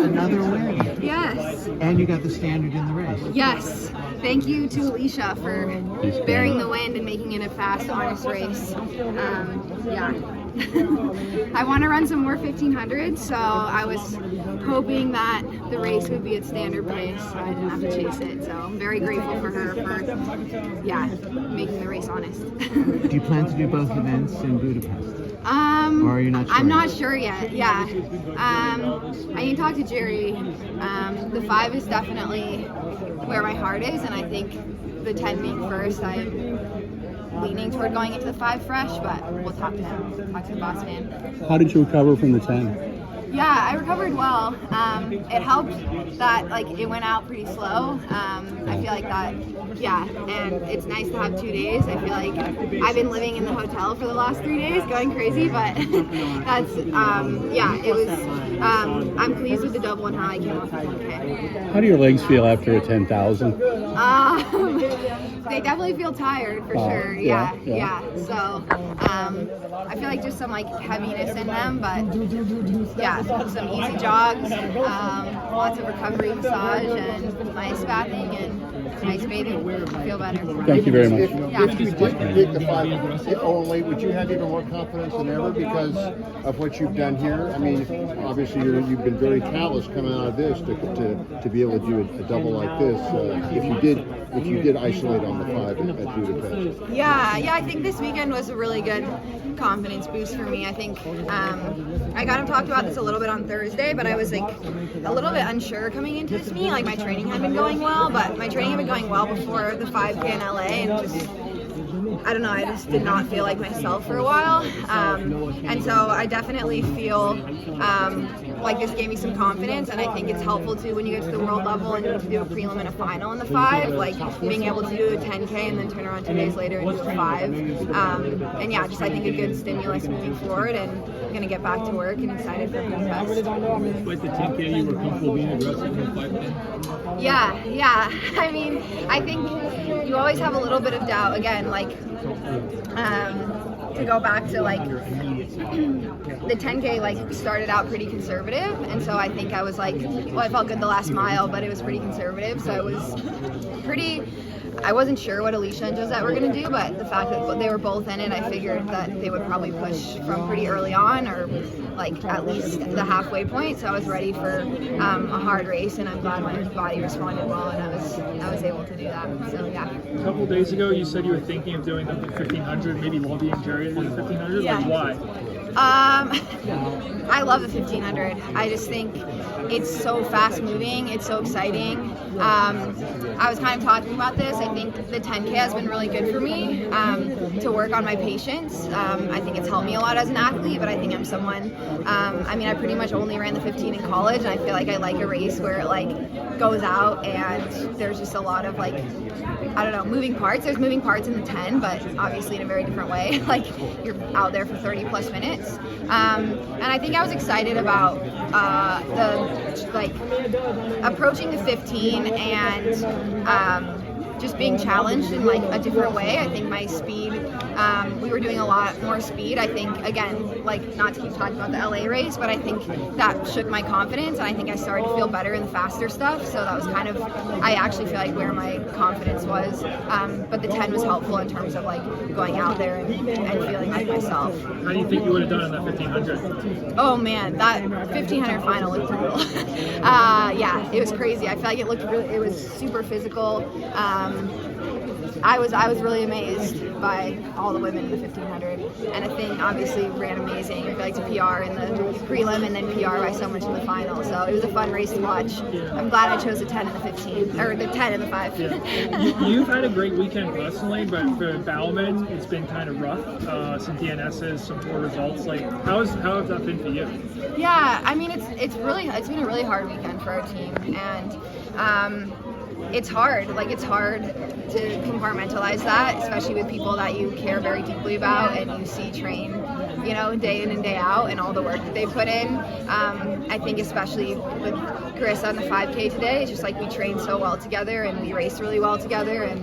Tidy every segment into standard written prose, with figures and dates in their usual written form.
another win. Yes. And you got the standard in the race. Yes. Thank you to Alicia for bearing the wind and making it a fast, honest race. Yeah. I want to run some more 1500s, so I was hoping that the race would be at standard pace so I didn't have to chase it. So I'm very grateful for her for, making the race honest. Do you plan to do both events in Budapest? Or are you not sure? I'm not sure yet. Yeah. I need to talk to Jerry. The 5 is definitely where my heart is, and I think the 10 being first, I'm leaning toward going into the 5 fresh, but we'll talk to him, talk to the boss man. How did you recover from the 10? Yeah, I recovered well. It helped that it went out pretty slow. I feel like that, and it's nice to have 2 days. I feel like I've been living in the hotel for the last 3 days, going crazy, but that's, it was, I'm pleased with the double and how I came off the 10K. How do your legs feel after a 10,000? They definitely feel tired for sure. Yeah. So I feel like just some heaviness in them, but some easy jogs, lots of recovery massage and ice bathing and ice bathing. I feel better. Thank you very much. If you did pick the 5 only, would you have even more confidence than ever because of what you've done here? I mean, obviously you've been very callous coming out of this to be able to do a double like this. If you did isolate on the 5 at Budapest. Yeah, I think this weekend was a really good confidence boost for me. I think I kind of talked about this a little bit on Thursday, but I was a little bit unsure coming into this meet. My training had been going well, but my training had been going well before the 5K in LA, and just I don't know, I just did not feel like myself for a while. And so I definitely feel like this gave me some confidence, and I think it's helpful too when you get to the world level and you need to do a prelim and a final in the 5, being able to do a 10K and then turn around 2 days later and do a 5. And just I think a good stimulus moving forward, and I'm going to get back to work and excited for Budapest. Despite the 10K, you were comfortable being aggressive in the 5K? Yeah. I mean, I think you always have a little bit of doubt. Again, to go back to the 10K started out pretty conservative, and so I think I was I felt good the last mile, but it was pretty conservative, so it was I wasn't sure what Alicia and Josette were going to do, but the fact that they were both in it, I figured that they would probably push from pretty early on, or at least the halfway point. So I was ready for a hard race, and I'm glad my body responded well, and I was able to do that. So yeah. A couple of days ago, you said you were thinking of doing the 1500, maybe lobbying Jerry to do the 1500. Yeah. Why? I love the 1500. I just think it's so fast moving. It's so exciting. I was kind of talking about this. I think the 10K has been really good for me to work on my patience. I think it's helped me a lot as an athlete, but I think I'm someone, I pretty much only ran the 15 in college, and I feel like I like a race where it goes out and there's just a lot of moving parts. There's moving parts in the 10, but obviously in a very different way. You're out there for 30 plus minutes. And I think I was excited about approaching the 15 and just being challenged in a different way. I think my speed, we were doing a lot more speed. I think, again, not to keep talking about the LA race, but I think that shook my confidence, and I think I started to feel better in the faster stuff. So that was kind of, I actually feel where my confidence was. But the 10 was helpful in terms of going out there and feeling like myself. How do you think you would have done in that 1500? Oh man, that 1500 final looked brutal. It was crazy. I feel like it was super physical. I was really amazed by all the women in the 1500, and I think obviously ran amazing. I feel like to PR in the prelim and then PR by so much in the final. So it was a fun race to watch. I'm glad I chose the 10 and the 15, or the 10 and the 5. Yeah. You've had a great weekend personally, but for Bowerman, it's been kind of rough. Some DNSs, some poor results. How has that been for you? Yeah, it's been a really hard weekend for our team, and it's hard. It's hard to compartmentalize that, especially with people that you care very deeply about and you see train you know, day in and day out, and all the work that they put in. I think especially with Chris on the 5K today, it's just like we trained so well together and we raced really well together, and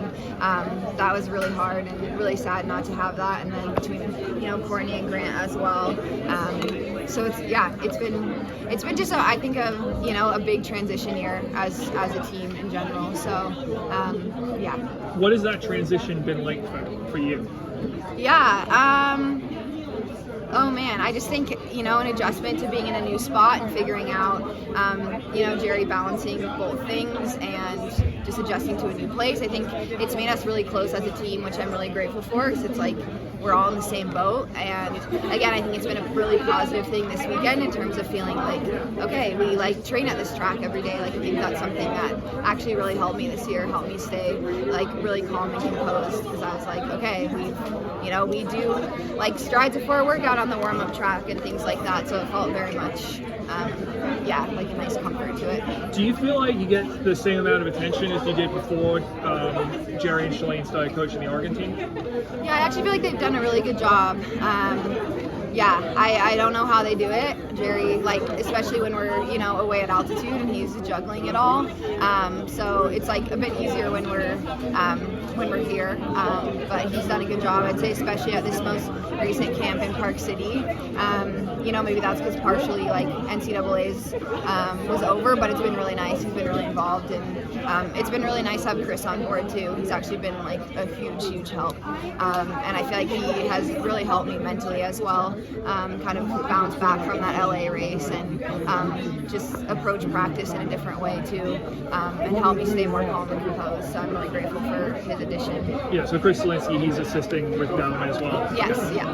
that was really hard and really sad not to have that. And then between, you know, Courtney and Grant as well. So it's been just I think you know, a big transition year as a team in general. So yeah. What has that transition been like for you? Yeah. Oh man, I just think, you know, an adjustment to being in a new spot and figuring out, you know, Jerry balancing both things and just adjusting to a new place. I think it's made us really close as a team, which I'm really grateful for, because it's like we're all in the same boat. And again, I think it's been a really positive thing this weekend in terms of feeling like, okay, we like train at this track every day. Like, I think that's something that actually really helped me this year, helped me stay like really calm and composed, because I was like, okay, we do like strides before a workout on the warm-up track and things like that. So it felt very much, yeah, like a nice comfort to it. Do you feel like you get the same amount of attention as you did before Jerry and Shalane started coaching the Oregon team? Yeah, I actually feel like they've done a really good job. Yeah, I don't know how they do it. Jerry, like, especially when we're, you know, away at altitude and he's juggling it all. So it's like a bit easier when we're here. But he's done a good job, I'd say, especially at this most recent camp in Park City. You know, maybe that's because partially like NCAA's was over, but it's been really nice. He's been really involved, and it's been really nice to have Chris on board too. He's actually been like a huge help, and I feel like he has really helped me mentally as well. Kind of bounce back from that LA race and just approach practice in a different way too, and help me stay more calm and composed. So I'm really grateful for his addition. Yeah, so Chris Zielinski, he's assisting with Bowerman as well. Yes, yeah.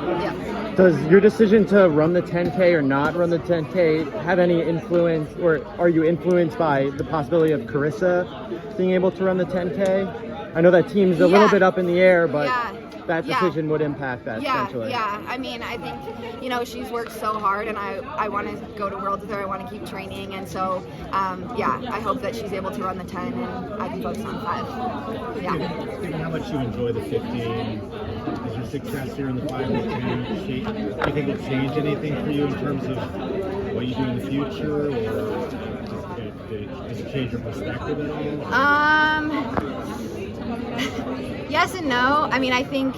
Does your decision to run the 10K or not run the 10K have any influence, or are you influenced by the possibility of Carissa being able to run the 10K? I know that team's a little bit up in the air, but that decision would impact that potentially. Yeah. I mean, I think, you know, she's worked so hard, and I want to go to Worlds with her. I want to keep training, and so yeah, I hope that she's able to run the 10 and I can focus on 5. Yeah. Given how much you enjoy the 15, is your success here in the 5 and 10, do you think it'll change anything for you in terms of what you do in the future, or does it change your perspective at all? Yes and no. I mean, I think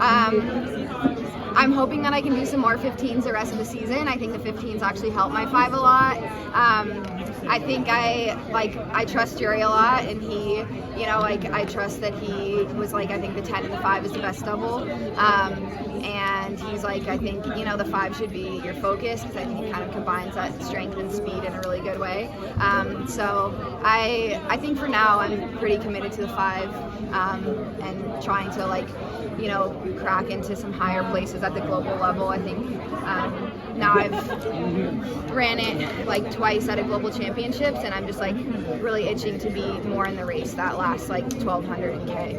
I'm hoping that I can do some more 15s the rest of the season. I think the 15s actually help my 5 a lot. I think I trust Jerry a lot, and he, you know, like, I trust that he was like, I think the 10 and the 5 is the best double. And he's like, I think, you know, the 5 should be your focus, because I think it kind of combines that strength and speed in a really good way. So I think for now I'm pretty committed to the 5, and trying to, like, you know, crack into some higher places at the global level. I think now I've ran it like twice at a global championships, and I'm just like really itching to be more in the race that last like 1200 K.